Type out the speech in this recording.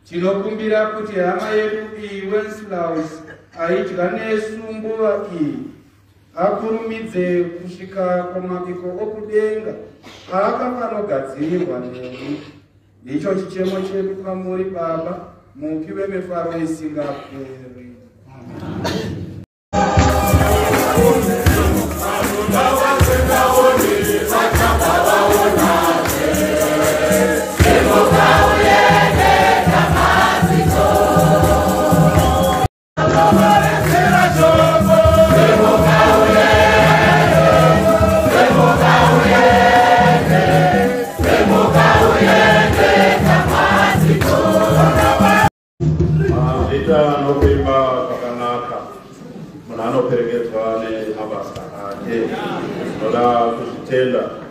Tinokumbira kuti hama yedu iyi Wenslaus aidya nesumbuva iyi akurumidze kusvika kumabiko okudenga aakafanogadzirirwa nemi. Ndicho chichemo chedu kwamuri Baba, mupi wemifaro isingaperi. Peregezwane abasa ake nola kusitela